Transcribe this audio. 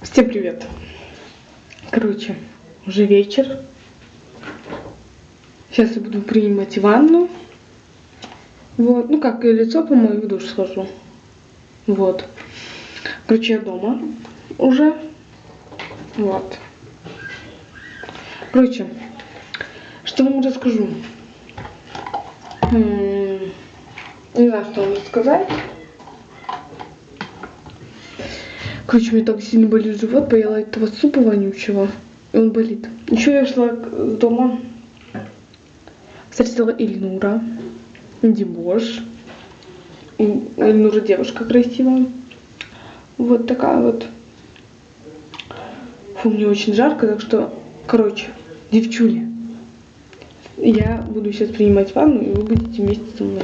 Всем привет! Короче, уже вечер. Сейчас я буду принимать ванну. Вот, ну как, и лицо помою, в душ схожу. Вот. Короче, я дома уже. Вот. Короче, что вам расскажу? Не знаю, что вам рассказать. Короче, мне так сильно болит живот, поела этого супа вонючего, и он болит. Еще я шла с дома, встретила Ильнура, Димош. Ильнура девушка красивая. Вот такая вот. Фу, мне очень жарко, так что, короче, девчули, я буду сейчас принимать ванну, и вы будете вместе со мной.